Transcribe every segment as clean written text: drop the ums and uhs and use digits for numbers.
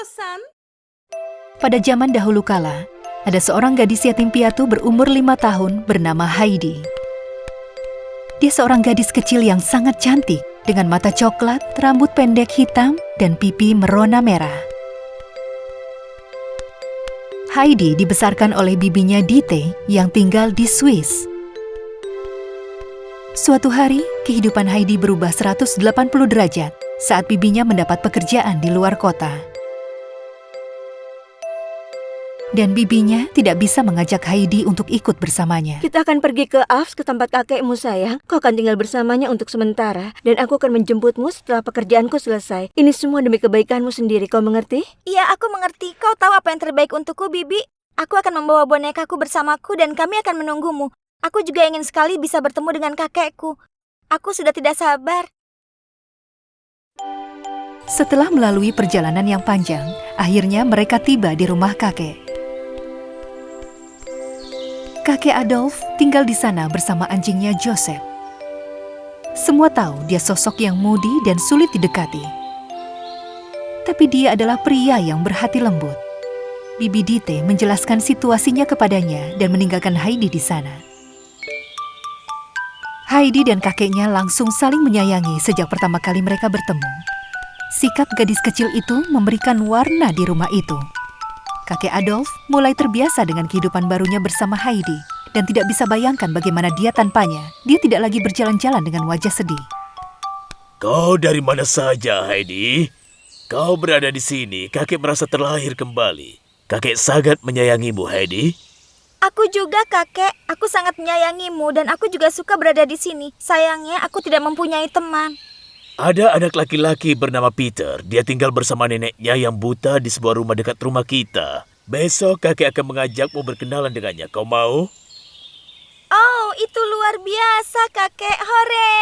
San. Pada zaman dahulu kala, ada seorang gadis yatim piatu berumur 5 tahun bernama Heidi. Dia seorang gadis kecil yang sangat cantik, dengan mata coklat, rambut pendek hitam, dan pipi merona merah. Heidi dibesarkan oleh bibinya Dite yang tinggal di Swiss. Suatu hari, kehidupan Heidi berubah 180 derajat saat bibinya mendapat pekerjaan di luar kota. Dan bibinya tidak bisa mengajak Heidi untuk ikut bersamanya. Kita akan pergi ke Alps, ke tempat kakekmu, sayang. Kau akan tinggal bersamanya untuk sementara. Dan aku akan menjemputmu setelah pekerjaanku selesai. Ini semua demi kebaikanmu sendiri, kau mengerti? Iya, aku mengerti. Kau tahu apa yang terbaik untukku, Bibi. Aku akan membawa bonekaku bersamaku dan kami akan menunggumu. Aku juga ingin sekali bisa bertemu dengan kakekku. Aku sudah tidak sabar. Setelah melalui perjalanan yang panjang, akhirnya mereka tiba di rumah kakek. Kakek Adolf tinggal di sana bersama anjingnya Joseph. Semua tahu dia sosok yang moody dan sulit didekati. Tapi dia adalah pria yang berhati lembut. Bibi Dite menjelaskan situasinya kepadanya dan meninggalkan Heidi di sana. Heidi dan kakeknya langsung saling menyayangi sejak pertama kali mereka bertemu. Sikap gadis kecil itu memberikan warna di rumah itu. Kakek Adolf mulai terbiasa dengan kehidupan barunya bersama Heidi dan tidak bisa bayangkan bagaimana dia tanpanya. Dia tidak lagi berjalan-jalan dengan wajah sedih. Kau dari mana saja, Heidi? Kau berada di sini, kakek merasa terlahir kembali. Kakek sangat menyayangimu, Heidi. Aku juga, kakek. Aku sangat menyayangimu dan aku juga suka berada di sini. Sayangnya, aku tidak mempunyai teman. Ada anak laki-laki bernama Peter. Dia tinggal bersama neneknya yang buta di sebuah rumah dekat rumah kita. Besok kakek akan mengajakmu berkenalan dengannya. Kau mau? Oh, itu luar biasa, kakek. Hore!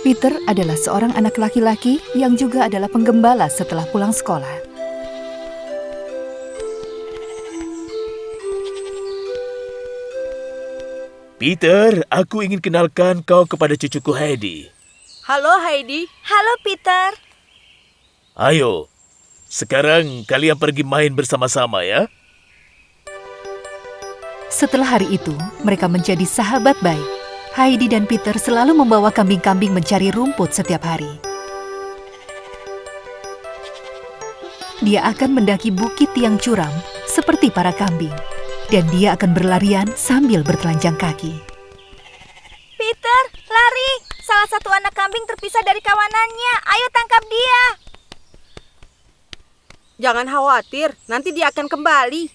Peter adalah seorang anak laki-laki yang juga adalah penggembala setelah pulang sekolah. Peter, aku ingin kenalkan kau kepada cucuku Heidi. Halo Heidi. Halo, Peter. Ayo, sekarang kalian pergi main bersama-sama ya. Setelah hari itu, mereka menjadi sahabat baik. Heidi dan Peter selalu membawa kambing-kambing mencari rumput setiap hari. Dia akan mendaki bukit yang curam seperti para kambing. Dan dia akan berlarian sambil bertelanjang kaki. Peter, lari! Salah satu anak kambing terpisah dari kawanannya. Ayo tangkap dia! Jangan khawatir, nanti dia akan kembali.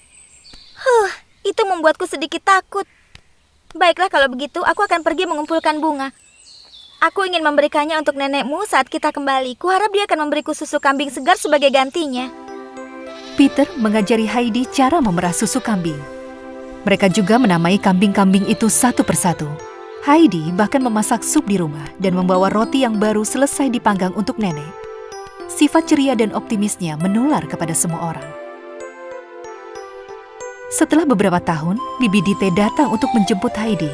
Itu membuatku sedikit takut. Baiklah kalau begitu, aku akan pergi mengumpulkan bunga. Aku ingin memberikannya untuk nenekmu saat kita kembali. Kuharap dia akan memberiku susu kambing segar sebagai gantinya. Peter mengajari Heidi cara memerah susu kambing. Mereka juga menamai kambing-kambing itu satu persatu. Heidi bahkan memasak sup di rumah dan membawa roti yang baru selesai dipanggang untuk nenek. Sifat ceria dan optimisnya menular kepada semua orang. Setelah beberapa tahun, Bibi Dite datang untuk menjemput Heidi.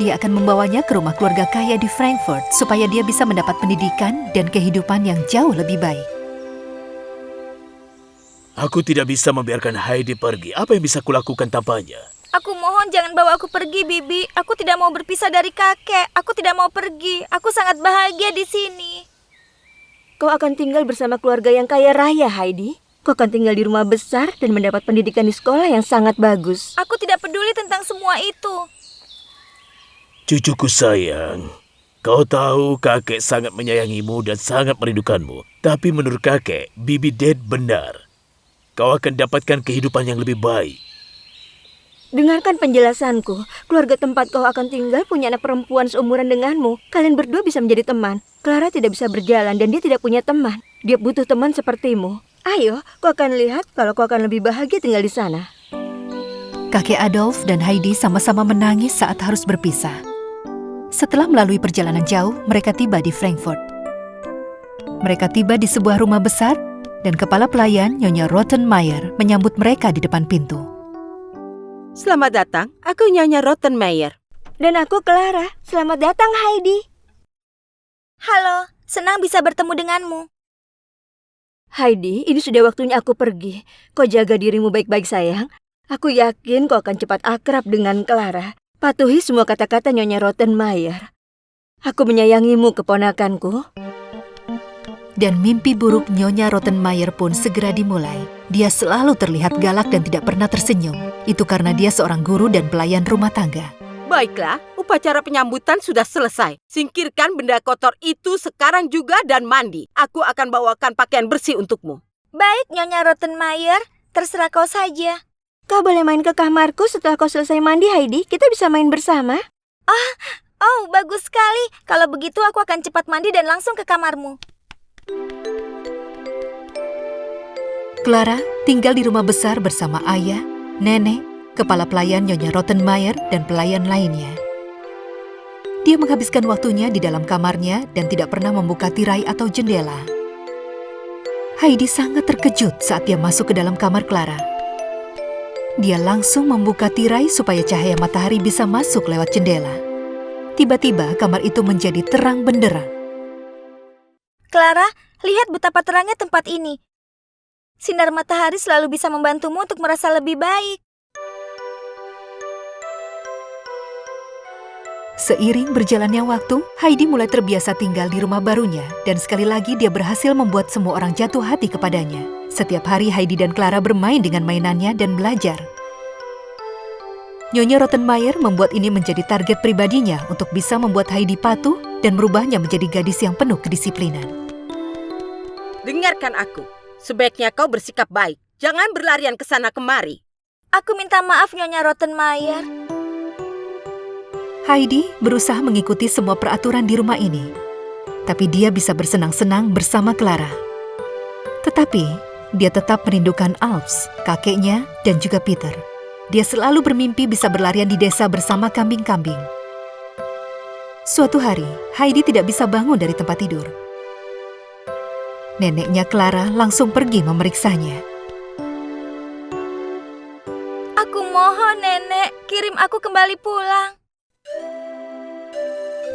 Dia akan membawanya ke rumah keluarga kaya di Frankfurt supaya dia bisa mendapat pendidikan dan kehidupan yang jauh lebih baik. Aku tidak bisa membiarkan Heidi pergi. Apa yang bisa kulakukan tanpanya? Aku mohon jangan bawa aku pergi, Bibi. Aku tidak mau berpisah dari kakek. Aku tidak mau pergi. Aku sangat bahagia di sini. Kau akan tinggal bersama keluarga yang kaya raya, Heidi. Kau akan tinggal di rumah besar dan mendapat pendidikan di sekolah yang sangat bagus. Aku tidak peduli tentang semua itu. Cucuku sayang, kau tahu kakek sangat menyayangimu dan sangat merindukanmu. Tapi menurut kakek, Bibi Dad benar. Kau akan dapatkan kehidupan yang lebih baik. Dengarkan penjelasanku. Keluarga tempat kau akan tinggal punya anak perempuan seumuran denganmu. Kalian berdua bisa menjadi teman. Clara tidak bisa berjalan dan dia tidak punya teman. Dia butuh teman sepertimu. Ayo, kau akan lihat kalau kau akan lebih bahagia tinggal di sana. Kakek Adolf dan Heidi sama-sama menangis saat harus berpisah. Setelah melalui perjalanan jauh, mereka tiba di Frankfurt. Mereka tiba di sebuah rumah besar dan kepala pelayan Nyonya Rottenmeier menyambut mereka di depan pintu. Selamat datang, aku Nyonya Rottenmeier. Dan aku Clara. Selamat datang, Heidi. Halo, Senang bisa bertemu denganmu. Heidi, ini sudah waktunya aku pergi. Kau jaga dirimu baik-baik sayang. Aku yakin kau akan cepat akrab dengan Clara. Patuhi semua kata-kata Nyonya Rottenmeier. Aku menyayangimu, keponakanku. Dan mimpi buruk Nyonya Rottenmeier pun segera dimulai. Dia selalu terlihat galak dan tidak pernah tersenyum. Itu karena dia seorang guru dan pelayan rumah tangga. Baiklah, upacara penyambutan sudah selesai. Singkirkan benda kotor itu sekarang juga dan mandi. Aku akan bawakan pakaian bersih untukmu. Baik, Nyonya Rottenmeier. Terserah kau saja. Kau boleh main ke kamarku setelah kau selesai mandi, Heidi. Kita bisa main bersama. Oh, bagus sekali. Kalau begitu aku akan cepat mandi dan langsung ke kamarmu. Clara tinggal di rumah besar bersama ayah, nenek, kepala pelayan Nyonya Rottenmeier, dan pelayan lainnya. Dia menghabiskan waktunya di dalam kamarnya dan tidak pernah membuka tirai atau jendela. Heidi sangat terkejut saat dia masuk ke dalam kamar Clara. Dia langsung membuka tirai supaya cahaya matahari bisa masuk lewat jendela. Tiba-tiba kamar itu menjadi terang benderang. Clara, lihat betapa terangnya tempat ini. Sinar matahari selalu bisa membantumu untuk merasa lebih baik. Seiring berjalannya waktu, Heidi mulai terbiasa tinggal di rumah barunya dan sekali lagi dia berhasil membuat semua orang jatuh hati kepadanya. Setiap hari Heidi dan Clara bermain dengan mainannya dan belajar. Nyonya Rottenmeier membuat ini menjadi target pribadinya untuk bisa membuat Heidi patuh dan merubahnya menjadi gadis yang penuh kedisiplinan. Dengarkan aku. Sebaiknya kau bersikap baik. Jangan berlarian ke sana kemari. Aku minta maaf, Nyonya Rottenmeier. Heidi berusaha mengikuti semua peraturan di rumah ini. Tapi dia bisa bersenang-senang bersama Clara. Tetapi, dia tetap merindukan Alps, kakeknya, dan juga Peter. Dia selalu bermimpi bisa berlarian di desa bersama kambing-kambing. Suatu hari, Heidi tidak bisa bangun dari tempat tidur. Neneknya Clara langsung pergi memeriksanya. Aku mohon, Nenek, kirim aku kembali pulang.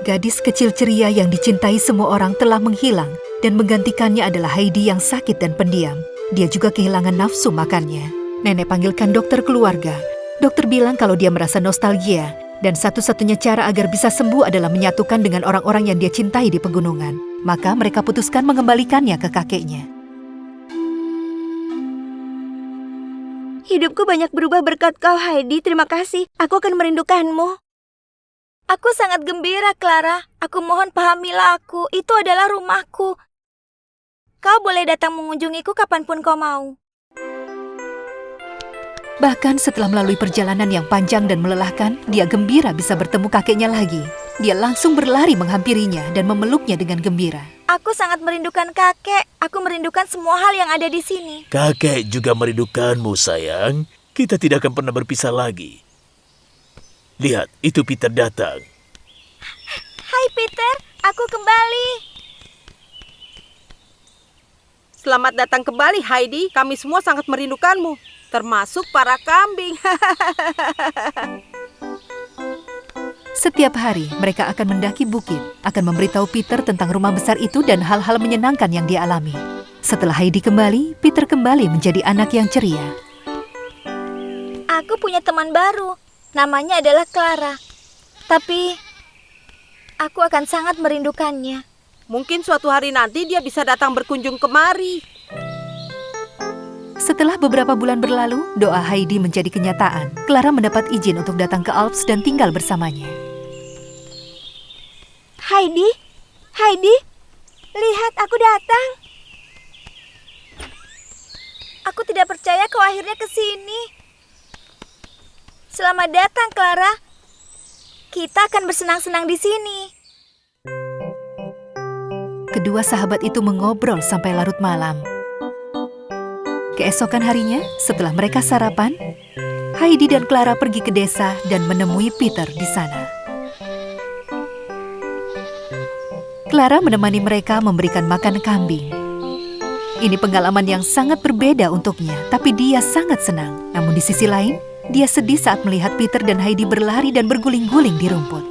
Gadis kecil ceria yang dicintai semua orang telah menghilang dan menggantikannya adalah Heidi yang sakit dan pendiam. Dia juga kehilangan nafsu makannya. Nenek panggilkan dokter keluarga. Dokter bilang kalau dia merasa nostalgia dan satu-satunya cara agar bisa sembuh adalah menyatukan dengan orang-orang yang dia cintai di pegunungan. Maka mereka putuskan mengembalikannya ke kakeknya. Hidupku banyak berubah berkat kau, Heidi. Terima kasih. Aku akan merindukanmu. Aku sangat gembira, Clara. Aku mohon pahamilah aku. Itu adalah rumahku. Kau boleh datang mengunjungiku kapanpun kau mau. Bahkan setelah melalui perjalanan yang panjang dan melelahkan, dia gembira bisa bertemu kakeknya lagi. Dia langsung berlari menghampirinya dan memeluknya dengan gembira. Aku sangat merindukan kakek. Aku merindukan semua hal yang ada di sini. Kakek juga merindukanmu, sayang. Kita tidak akan pernah berpisah lagi. Lihat, itu Peter datang. Hai Peter, aku kembali. Selamat datang kembali, Heidi. Kami semua sangat merindukanmu, termasuk para kambing. Setiap hari mereka akan mendaki bukit, akan memberitahu Peter tentang rumah besar itu dan hal-hal menyenangkan yang dia alami. Setelah Heidi kembali, Peter kembali menjadi anak yang ceria. Aku punya teman baru. Namanya adalah Clara. Tapi aku akan sangat merindukannya. Mungkin suatu hari nanti dia bisa datang berkunjung kemari. Setelah beberapa bulan berlalu, doa Heidi menjadi kenyataan. Clara mendapat izin untuk datang ke Alps dan tinggal bersamanya. Heidi, lihat aku datang. Aku tidak percaya kau akhirnya ke sini. Selamat datang, Clara. Kita akan bersenang-senang di sini. Kedua sahabat itu mengobrol sampai larut malam. Keesokan harinya, setelah mereka sarapan, Heidi dan Clara pergi ke desa dan menemui Peter di sana. Clara menemani mereka memberikan makan kambing. Ini pengalaman yang sangat berbeda untuknya, tapi dia sangat senang. Namun di sisi lain, dia sedih saat melihat Peter dan Heidi berlari dan berguling-guling di rumput.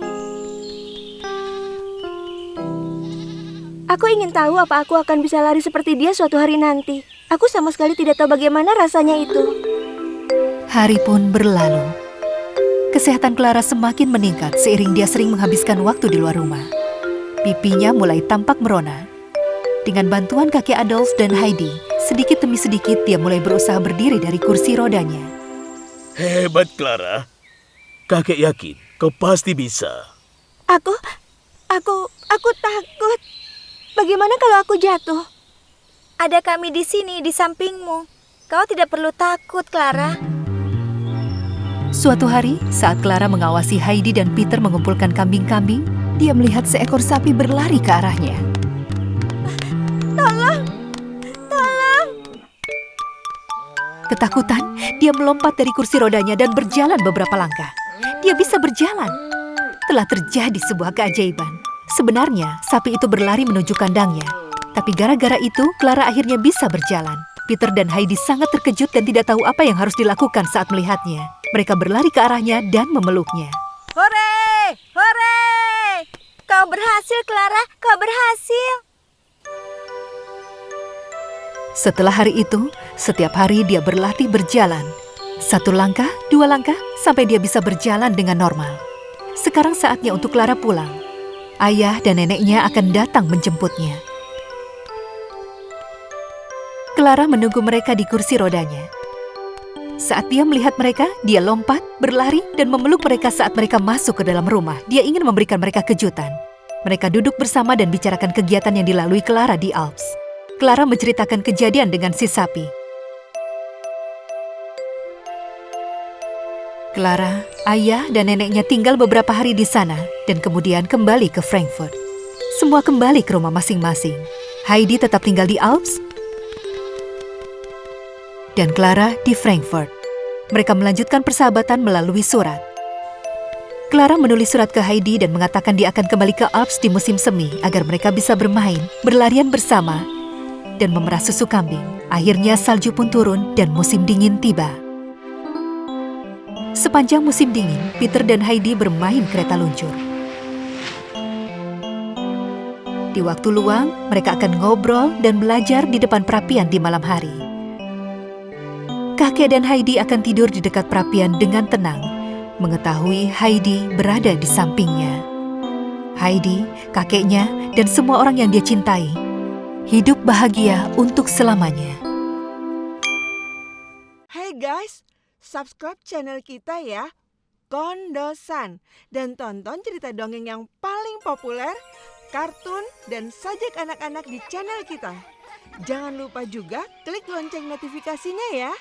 Aku ingin tahu apa aku akan bisa lari seperti dia suatu hari nanti. Aku sama sekali tidak tahu bagaimana rasanya itu. Hari pun berlalu. Kesehatan Clara semakin meningkat seiring dia sering menghabiskan waktu di luar rumah. Pipinya mulai tampak merona. Dengan bantuan kakek Adolf dan Heidi, sedikit demi sedikit dia mulai berusaha berdiri dari kursi rodanya. Hebat, Clara. Kakek yakin kau pasti bisa. Aku takut. Bagaimana kalau aku jatuh? Ada kami di sini, di sampingmu. Kau tidak perlu takut, Clara. Suatu hari, saat Clara mengawasi Heidi dan Peter mengumpulkan kambing-kambing, dia melihat seekor sapi berlari ke arahnya. Tolong! Ketakutan, dia melompat dari kursi rodanya dan berjalan beberapa langkah. Dia bisa berjalan. Telah terjadi sebuah keajaiban. Sebenarnya, sapi itu berlari menuju kandangnya. Tapi gara-gara itu, Clara akhirnya bisa berjalan. Peter dan Heidi sangat terkejut dan tidak tahu apa yang harus dilakukan saat melihatnya. Mereka berlari ke arahnya dan memeluknya. Hore! Hore! Kau berhasil, Clara. Kau berhasil. Setelah hari itu, setiap hari dia berlatih berjalan. 1 langkah, 2 langkah, sampai dia bisa berjalan dengan normal. Sekarang saatnya untuk Clara pulang. Ayah dan neneknya akan datang menjemputnya. Clara menunggu mereka di kursi rodanya. Saat dia melihat mereka, dia lompat, berlari, dan memeluk mereka saat mereka masuk ke dalam rumah. Dia ingin memberikan mereka kejutan. Mereka duduk bersama dan bicarakan kegiatan yang dilalui Clara di Alps. Clara menceritakan kejadian dengan si sapi. Clara, ayah, dan neneknya tinggal beberapa hari di sana dan kemudian kembali ke Frankfurt. Semua kembali ke rumah masing-masing. Heidi tetap tinggal di Alps dan Clara di Frankfurt. Mereka melanjutkan persahabatan melalui surat. Clara menulis surat ke Heidi dan mengatakan dia akan kembali ke Alps di musim semi agar mereka bisa bermain, berlarian bersama, dan memerah susu kambing. Akhirnya salju pun turun dan musim dingin tiba. Sepanjang musim dingin, Peter dan Heidi bermain kereta luncur. Di waktu luang, mereka akan ngobrol dan belajar di depan perapian di malam hari. Kakek dan Heidi akan tidur di dekat perapian dengan tenang, mengetahui Heidi berada di sampingnya. Heidi, kakeknya, dan semua orang yang dia cintai hidup bahagia untuk selamanya. Hey guys, subscribe channel kita ya, Kondosan, dan tonton cerita dongeng yang paling populer, kartun, dan sajak anak-anak di channel kita. Jangan lupa juga klik lonceng notifikasinya ya.